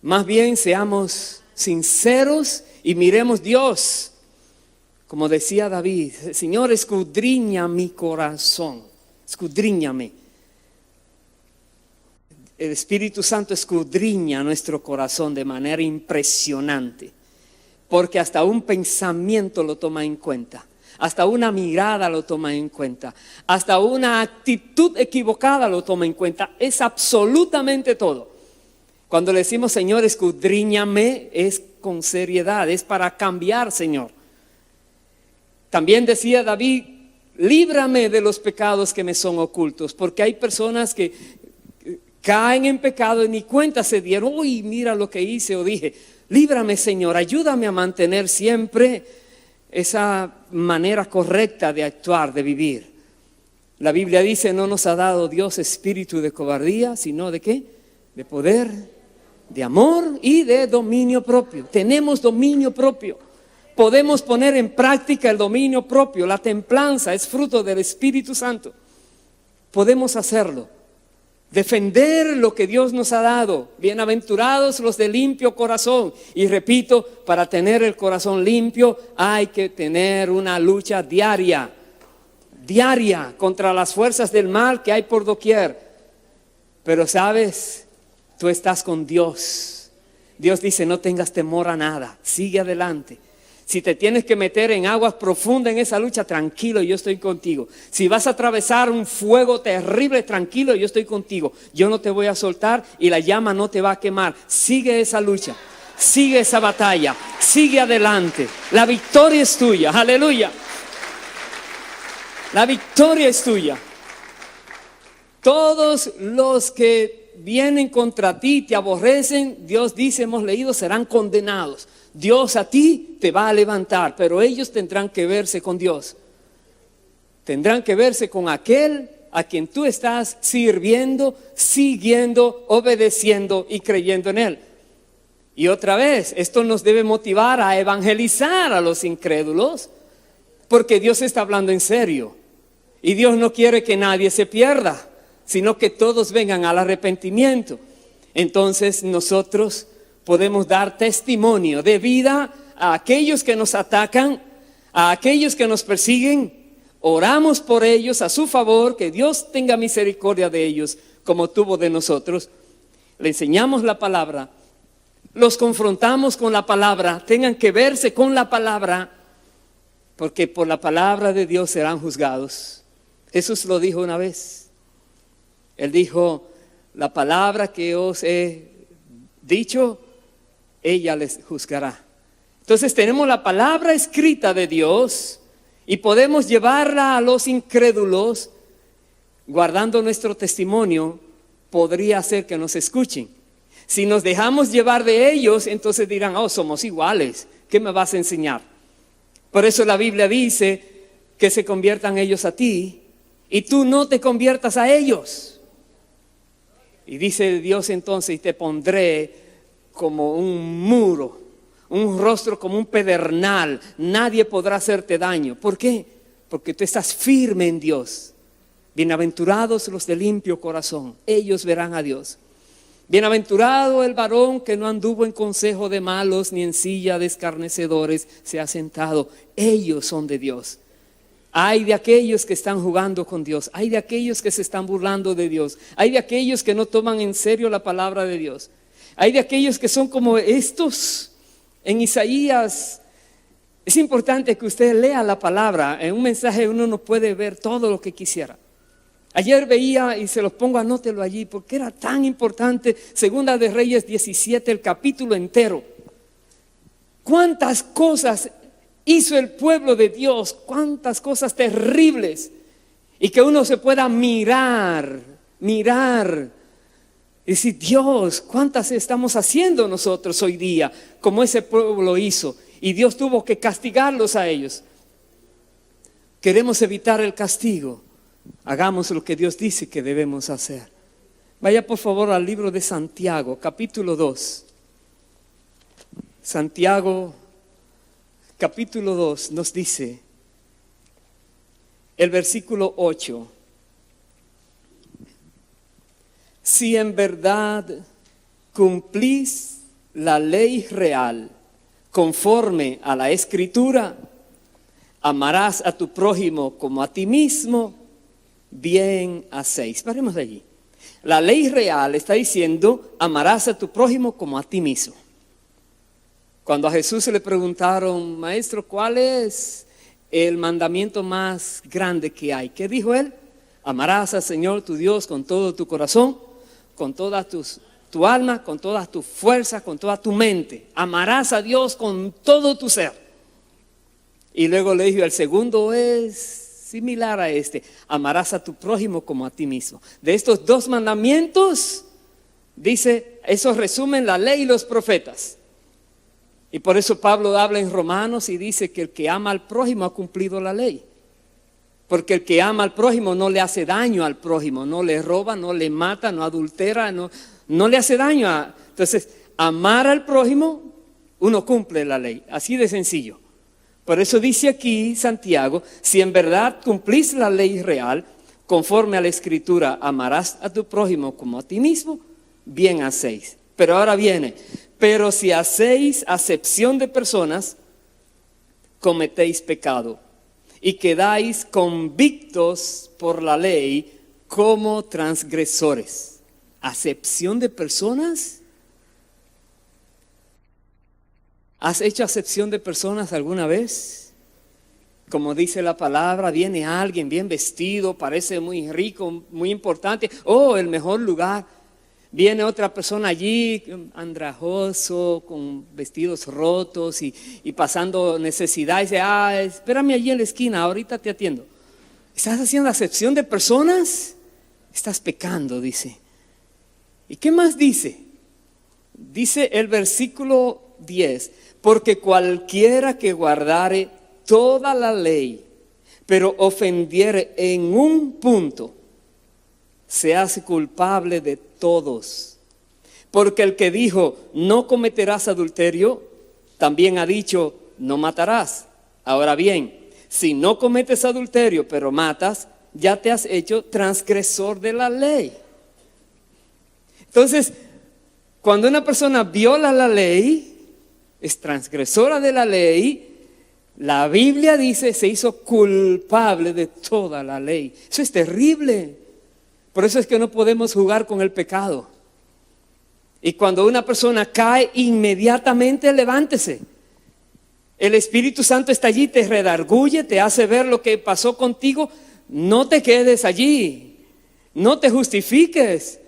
Más bien seamos sinceros y miremos Dios. Como decía David, Señor, escudriña mi corazón, escudriñame. El Espíritu Santo escudriña nuestro corazón de manera impresionante. Porque hasta un pensamiento lo toma en cuenta, hasta una mirada lo toma en cuenta, hasta una actitud equivocada lo toma en cuenta. Es absolutamente todo. Cuando le decimos, Señor, escudriñame, es con seriedad, es para cambiar, Señor. También decía David, líbrame de los pecados que me son ocultos, porque hay personas que caen en pecado y ni cuenta se dieron. Uy, mira lo que hice o dije. Líbrame, Señor, ayúdame a mantener siempre esa manera correcta de actuar, de vivir. La Biblia dice, no nos ha dado Dios espíritu de cobardía, sino ¿de qué? De poder, de amor y de dominio propio. Tenemos dominio propio. Podemos poner en práctica el dominio propio. La templanza es fruto del Espíritu Santo. Podemos hacerlo. Defender lo que Dios nos ha dado. Bienaventurados los de limpio corazón. Y repito, para tener el corazón limpio hay que tener una lucha diaria contra las fuerzas del mal que hay por doquier. Pero sabes, tú estás con Dios. Dios dice, no tengas temor a nada, sigue adelante. Si te tienes que meter en aguas profundas en esa lucha, tranquilo, yo estoy contigo. Si vas a atravesar un fuego terrible, tranquilo, yo estoy contigo. Yo no te voy a soltar y la llama no te va a quemar. Sigue esa lucha, sigue esa batalla, sigue adelante. La victoria es tuya, aleluya. La victoria es tuya. Todos los que vienen contra ti, te aborrecen, Dios dice, hemos leído, serán condenados. Dios a ti te va a levantar, pero ellos tendrán que verse con Dios. Tendrán que verse con aquel a quien tú estás sirviendo, siguiendo, obedeciendo y creyendo en Él. Y otra vez, esto nos debe motivar a evangelizar a los incrédulos, porque Dios está hablando en serio. Y Dios no quiere que nadie se pierda, sino que todos vengan al arrepentimiento. Entonces nosotros podemos dar testimonio de vida a aquellos que nos atacan, a aquellos que nos persiguen. Oramos por ellos a su favor, que Dios tenga misericordia de ellos como tuvo de nosotros. Le enseñamos la palabra, los confrontamos con la palabra, tengan que verse con la palabra, porque por la palabra de Dios serán juzgados. Jesús lo dijo una vez. Él dijo, la palabra que os he dicho, ella les juzgará. Entonces tenemos la palabra escrita de Dios y podemos llevarla a los incrédulos. Guardando nuestro testimonio, podría ser que nos escuchen. Si nos dejamos llevar de ellos, entonces dirán, oh, somos iguales, ¿qué me vas a enseñar? Por eso la Biblia dice que se conviertan ellos a ti y tú no te conviertas a ellos. Y dice Dios entonces, y te pondré como un muro, un rostro como un pedernal, nadie podrá hacerte daño. ¿Por qué? Porque tú estás firme en Dios. Bienaventurados los de limpio corazón, ellos verán a Dios. Bienaventurado el varón que no anduvo en consejo de malos, ni en silla de escarnecedores se ha sentado. Ellos son de Dios. Hay de aquellos que están jugando con Dios. Hay de aquellos que se están burlando de Dios. Hay de aquellos que no toman en serio la palabra de Dios. Hay de aquellos que son como estos. En Isaías, es importante que usted lea la palabra. En un mensaje uno no puede ver todo lo que quisiera. Ayer veía, y se los pongo, anótelo allí, porque era tan importante, Segunda de Reyes 17, el capítulo entero. Cuántas cosas hizo el pueblo de Dios, cuántas cosas terribles, y que uno se pueda mirar, y decir, Dios, cuántas estamos haciendo nosotros hoy día, como ese pueblo hizo, y Dios tuvo que castigarlos a ellos. Queremos evitar el castigo. Hagamos lo que Dios dice que debemos hacer. Vaya por favor al libro de Santiago, capítulo 2. Santiago, capítulo 2 nos dice, el versículo 8. Si en verdad cumplís la ley real conforme a la Escritura, amarás a tu prójimo como a ti mismo, bien hacéis. Paremos de allí. La ley real está diciendo, amarás a tu prójimo como a ti mismo. Cuando a Jesús le preguntaron, maestro, ¿cuál es el mandamiento más grande que hay? ¿Qué dijo él? Amarás al Señor tu Dios con todo tu corazón, con toda tu alma, con todas tus fuerzas, con toda tu mente. Amarás a Dios con todo tu ser. Y luego le dijo, el segundo es similar a este, amarás a tu prójimo como a ti mismo. De estos dos mandamientos, dice, eso resumen la ley y los profetas. Y por eso Pablo habla en Romanos y dice que el que ama al prójimo ha cumplido la ley. Porque el que ama al prójimo no le hace daño al prójimo, no le roba, no le mata, no adultera, no le hace daño. Entonces, amar al prójimo, uno cumple la ley, así de sencillo. Por eso dice aquí Santiago, si en verdad cumplís la ley real, conforme a la Escritura, amarás a tu prójimo como a ti mismo, bien hacéis. Pero ahora viene, pero si hacéis acepción de personas, cometéis pecado y quedáis convictos por la ley como transgresores. ¿Acepción de personas? ¿Has hecho acepción de personas alguna vez? Como dice la palabra, viene alguien bien vestido, parece muy rico, muy importante, el mejor lugar. Viene otra persona allí, andrajoso, con vestidos rotos y pasando necesidad. Y dice, espérame allí en la esquina, ahorita te atiendo. ¿Estás haciendo acepción de personas? Estás pecando, dice. ¿Y qué más dice? Dice el versículo 10, porque cualquiera que guardare toda la ley, pero ofendiere en un punto, se hace culpable de todos. Porque el que dijo, no cometerás adulterio, también ha dicho, no matarás. Ahora bien, si no cometes adulterio, pero matas, ya te has hecho transgresor de la ley. Entonces, cuando una persona viola la ley, es transgresora de la ley, la Biblia dice, se hizo culpable de toda la ley. Eso es terrible. Por eso es que no podemos jugar con el pecado. Y cuando una persona cae, inmediatamente levántese. El Espíritu Santo está allí, te redarguye, te hace ver lo que pasó contigo. No te quedes allí, no te justifiques.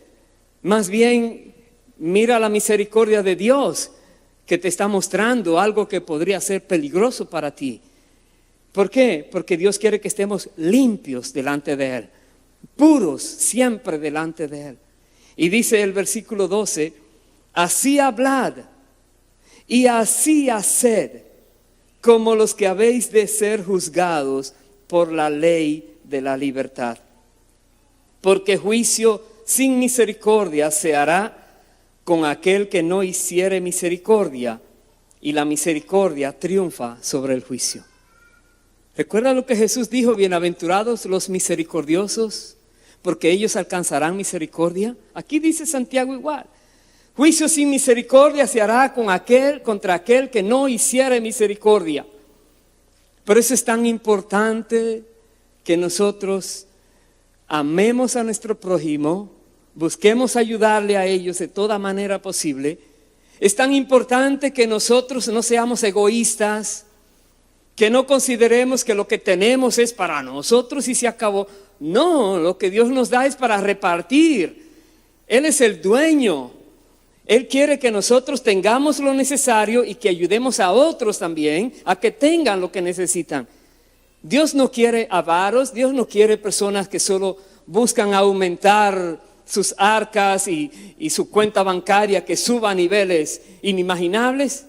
Más bien, mira la misericordia de Dios que te está mostrando algo que podría ser peligroso para ti. ¿Por qué? Porque Dios quiere que estemos limpios delante de Él, puros siempre delante de Él. Y dice el versículo 12, así hablad y así haced, como los que habéis de ser juzgados por la ley de la libertad. Porque juicio sin misericordia se hará con aquel que no hiciere misericordia, y la misericordia triunfa sobre el juicio. ¿Recuerda lo que Jesús dijo? Bienaventurados los misericordiosos, porque ellos alcanzarán misericordia. Aquí dice Santiago igual. Juicio sin misericordia se hará contra aquel que no hiciere misericordia. Por eso es tan importante que nosotros amemos a nuestro prójimo, busquemos ayudarle a ellos de toda manera posible. Es tan importante que nosotros no seamos egoístas, que no consideremos que lo que tenemos es para nosotros y se acabó. No, lo que Dios nos da es para repartir. Él es el dueño. Él quiere que nosotros tengamos lo necesario y que ayudemos a otros también a que tengan lo que necesitan. Dios no quiere avaros, Dios no quiere personas que solo buscan aumentar sus arcas y su cuenta bancaria que suba a niveles inimaginables.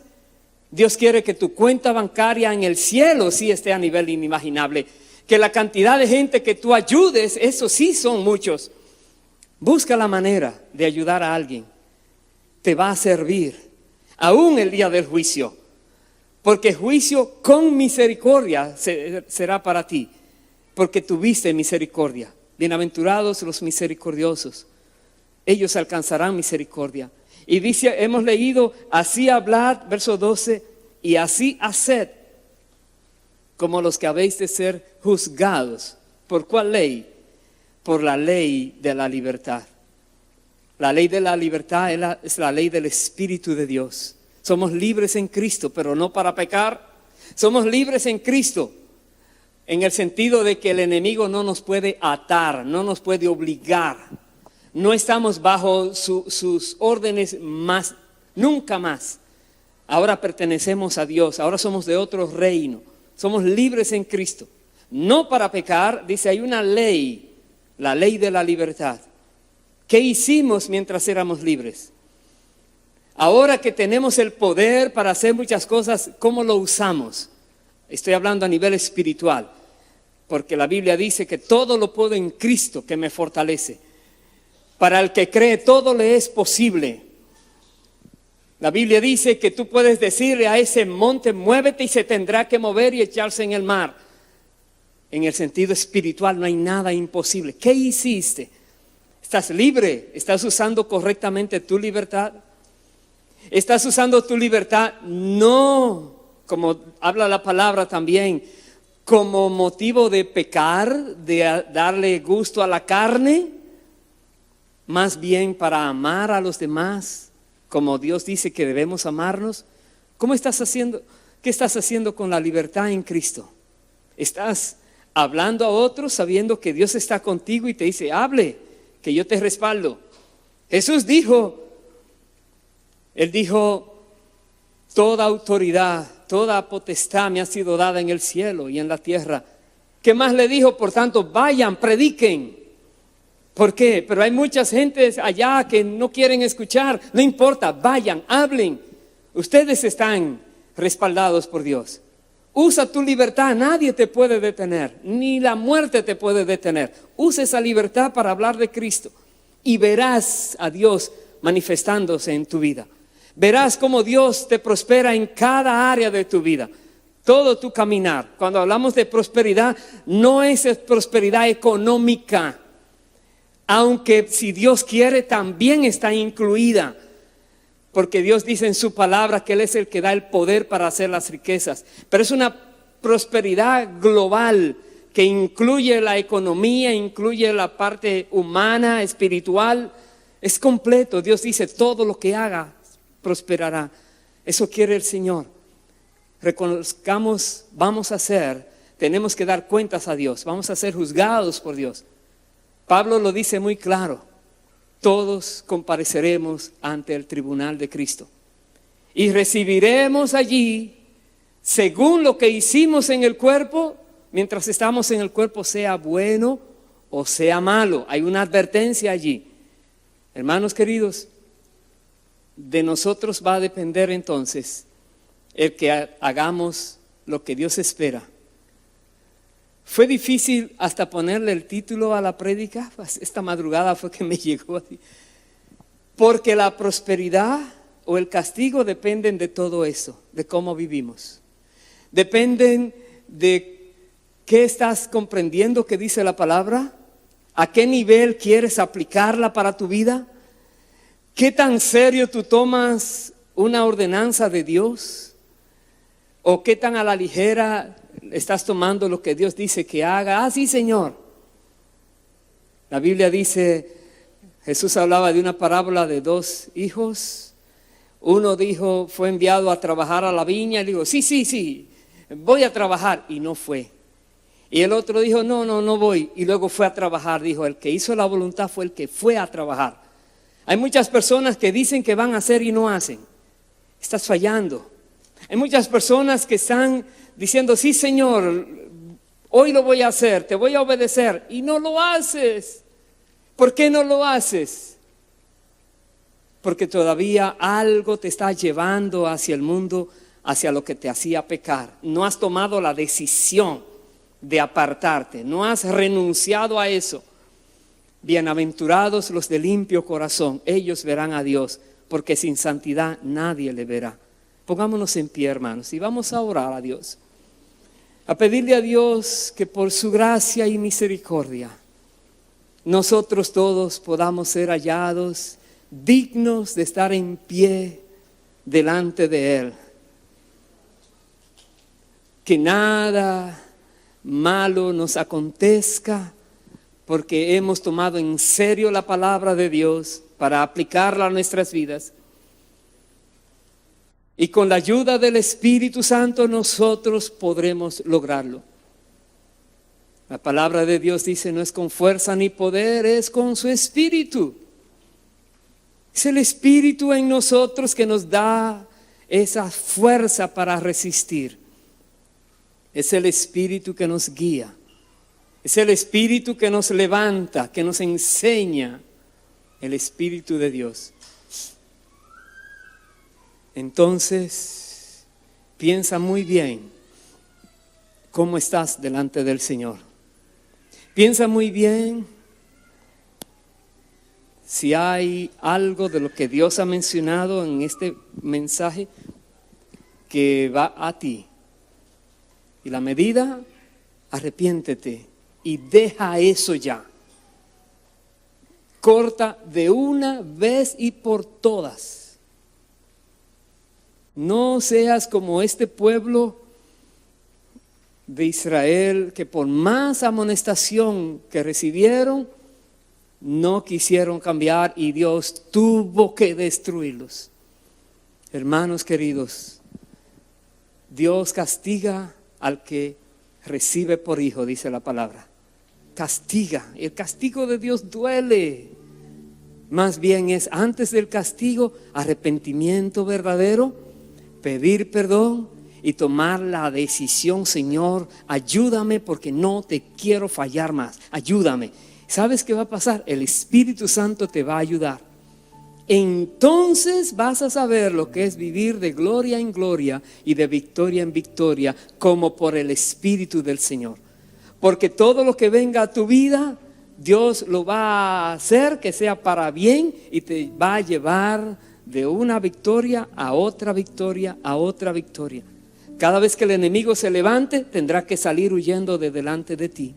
Dios quiere que tu cuenta bancaria en el cielo sí esté a nivel inimaginable. Que la cantidad de gente que tú ayudes, eso sí son muchos. Busca la manera de ayudar a alguien. Te va a servir, aún el día del juicio. Porque juicio con misericordia será para ti. Porque tuviste misericordia. Bienaventurados los misericordiosos. Ellos alcanzarán misericordia. Y dice, hemos leído, así hablad, verso 12, y así haced, como los que habéis de ser juzgados. ¿Por cuál ley? Por la ley de la libertad. La ley de la libertad es la ley del Espíritu de Dios. Somos libres en Cristo, pero no para pecar. Somos libres en Cristo, en el sentido de que el enemigo no nos puede atar, no nos puede obligar. No estamos bajo sus órdenes más, nunca más. Ahora pertenecemos a Dios, ahora somos de otro reino. Somos libres en Cristo. No para pecar, dice, hay una ley, la ley de la libertad. ¿Qué hicimos mientras éramos libres? Ahora que tenemos el poder para hacer muchas cosas, ¿cómo lo usamos? Estoy hablando a nivel espiritual, porque la Biblia dice que todo lo puedo en Cristo que me fortalece. Para el que cree, todo le es posible. La Biblia dice que tú puedes decirle a ese monte, muévete y se tendrá que mover y echarse en el mar. En el sentido espiritual no hay nada imposible. ¿Qué hiciste? ¿Estás libre? ¿Estás usando correctamente tu libertad? ¿Estás usando tu libertad? No, como habla la palabra también, como motivo de pecar, de darle gusto a la carne, más bien para amar a los demás, como Dios dice que debemos amarnos. ¿Cómo estás haciendo? ¿Qué estás haciendo con la libertad en Cristo? ¿Estás hablando a otros sabiendo que Dios está contigo y te dice, hable, que yo te respaldo? Jesús dijo, Él dijo, toda autoridad, toda potestad me ha sido dada en el cielo y en la tierra. ¿Qué más le dijo? Por tanto, vayan, prediquen. ¿Por qué? Pero hay muchas gentes allá que no quieren escuchar. No importa, vayan, hablen. Ustedes están respaldados por Dios. Usa tu libertad, nadie te puede detener, ni la muerte te puede detener. Usa esa libertad para hablar de Cristo y verás a Dios manifestándose en tu vida. Verás cómo Dios te prospera en cada área de tu vida, todo tu caminar. Cuando hablamos de prosperidad, no es prosperidad económica, aunque si Dios quiere también está incluida. Porque Dios dice en su palabra que Él es el que da el poder para hacer las riquezas. Pero es una prosperidad global que incluye la economía, incluye la parte humana, espiritual. Es completo. Dios dice todo lo que haga prosperará. Eso quiere el Señor. Reconozcamos, tenemos que dar cuentas a Dios. Vamos a ser juzgados por Dios. Pablo lo dice muy claro. Todos compareceremos ante el tribunal de Cristo y recibiremos allí, según lo que hicimos en el cuerpo, mientras estamos en el cuerpo, sea bueno o sea malo. Hay una advertencia allí. Hermanos queridos, de nosotros va a depender entonces el que hagamos lo que Dios espera. Fue difícil hasta ponerle el título a la prédica. Esta madrugada fue que me llegó así. Porque la prosperidad o el castigo dependen de todo eso, de cómo vivimos. Dependen de qué estás comprendiendo que dice la palabra, a qué nivel quieres aplicarla para tu vida, qué tan serio tú tomas una ordenanza de Dios o qué tan a la ligera estás tomando lo que Dios dice que haga. Sí, Señor. La Biblia dice, Jesús hablaba de una parábola de 2 hijos. Uno dijo, fue enviado a trabajar a la viña. Le dijo, sí, voy a trabajar. Y no fue. Y el otro dijo, no voy. Y luego fue a trabajar. Dijo, el que hizo la voluntad fue el que fue a trabajar. Hay muchas personas que dicen que van a hacer y no hacen. Estás fallando. Hay muchas personas que están diciendo, sí, Señor, hoy lo voy a hacer, te voy a obedecer, y no lo haces. ¿Por qué no lo haces? Porque todavía algo te está llevando hacia el mundo, hacia lo que te hacía pecar. No has tomado la decisión de apartarte, no has renunciado a eso. Bienaventurados los de limpio corazón, ellos verán a Dios, porque sin santidad nadie le verá. Pongámonos en pie, hermanos, y vamos a orar a Dios. A pedirle a Dios que por su gracia y misericordia, nosotros todos podamos ser hallados dignos de estar en pie delante de Él. Que nada malo nos acontezca, porque hemos tomado en serio la palabra de Dios para aplicarla a nuestras vidas. Y con la ayuda del Espíritu Santo nosotros podremos lograrlo. La palabra de Dios dice, no es con fuerza ni poder, es con su Espíritu. Es el Espíritu en nosotros que nos da esa fuerza para resistir. Es el Espíritu que nos guía. Es el Espíritu que nos levanta, que nos enseña. El Espíritu de Dios. Entonces, piensa muy bien cómo estás delante del Señor. Piensa muy bien si hay algo de lo que Dios ha mencionado en este mensaje que va a ti. Y la medida, arrepiéntete y deja eso ya. Corta de una vez y por todas. No seas como este pueblo de Israel que por más amonestación que recibieron, no quisieron cambiar y Dios tuvo que destruirlos. Hermanos queridos, Dios castiga al que recibe por hijo, dice la palabra. Castiga. El castigo de Dios duele. Más bien es antes del castigo, arrepentimiento verdadero, pedir perdón y tomar la decisión, Señor, ayúdame porque no te quiero fallar más. Ayúdame. ¿Sabes qué va a pasar? El Espíritu Santo te va a ayudar. Entonces vas a saber lo que es vivir de gloria en gloria y de victoria en victoria, como por el Espíritu del Señor. Porque todo lo que venga a tu vida, Dios lo va a hacer que sea para bien y te va a llevar de una victoria a otra victoria, a otra victoria. Cada vez que el enemigo se levante, tendrá que salir huyendo de delante de ti.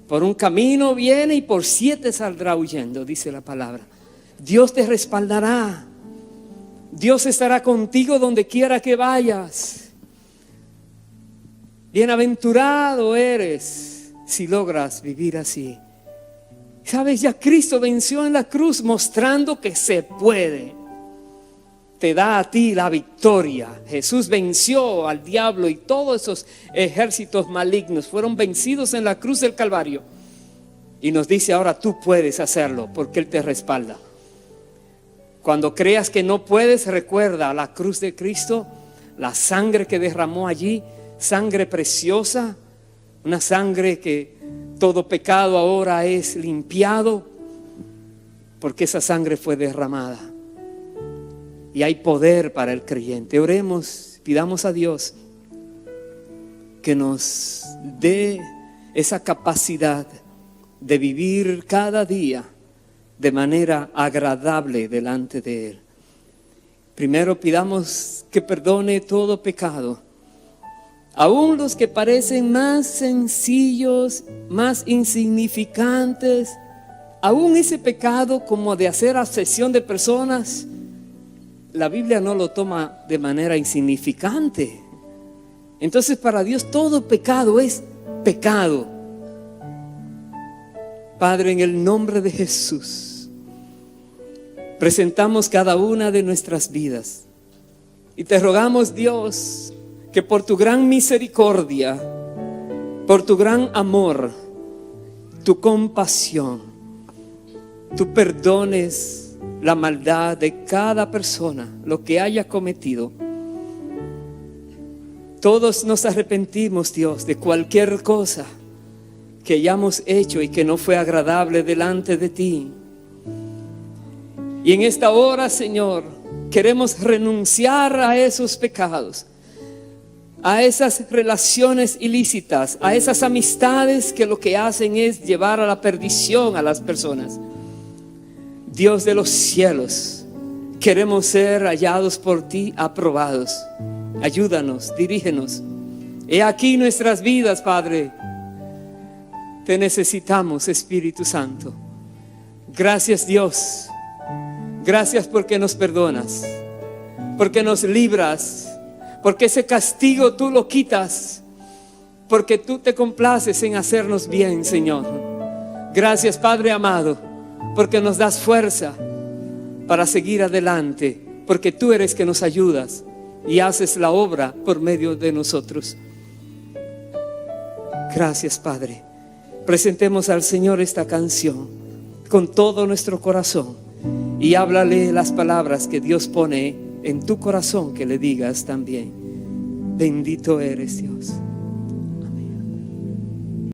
Por un camino viene y por 7 saldrá huyendo, dice la palabra. Dios te respaldará. Dios estará contigo donde quiera que vayas. Bienaventurado eres si logras vivir así. ¿Sabes? Ya Cristo venció en la cruz mostrando que se puede. Te da a ti la victoria. Jesús venció al diablo y todos esos ejércitos malignos fueron vencidos en la cruz del Calvario. Y nos dice ahora tú puedes hacerlo porque Él te respalda. Cuando creas que no puedes, recuerda la cruz de Cristo, la sangre que derramó allí, sangre preciosa, una sangre que todo pecado ahora es limpiado porque esa sangre fue derramada. Y hay poder para el creyente. Oremos, pidamos a Dios que nos dé esa capacidad de vivir cada día de manera agradable delante de Él. Primero pidamos que perdone todo pecado, aún los que parecen más sencillos, más insignificantes, aún ese pecado como de hacer acepción de personas. La Biblia no lo toma de manera insignificante. Entonces para Dios todo pecado es pecado. Padre, en el nombre de Jesús, presentamos cada una de nuestras vidas y te rogamos, Dios, que por tu gran misericordia, por tu gran amor, tu compasión, tú perdones la maldad de cada persona, lo que haya cometido. Todos nos arrepentimos, Dios, de cualquier cosa que hayamos hecho y que no fue agradable delante de ti. Y en esta hora, Señor, queremos renunciar a esos pecados, a esas relaciones ilícitas, a esas amistades que lo que hacen es llevar a la perdición a las personas. Dios de los cielos, queremos ser hallados por ti, aprobados. Ayúdanos, dirígenos. He aquí nuestras vidas, Padre. Te necesitamos, Espíritu Santo. Gracias, Dios. Gracias porque nos perdonas, porque nos libras, porque ese castigo tú lo quitas, porque tú te complaces en hacernos bien, Señor. Gracias, Padre amado, porque nos das fuerza para seguir adelante, porque tú eres que nos ayudas y haces la obra por medio de nosotros. Gracias, Padre. Presentemos al Señor esta canción con todo nuestro corazón y háblale las palabras que Dios pone en tu corazón que le digas también. Bendito eres, Dios.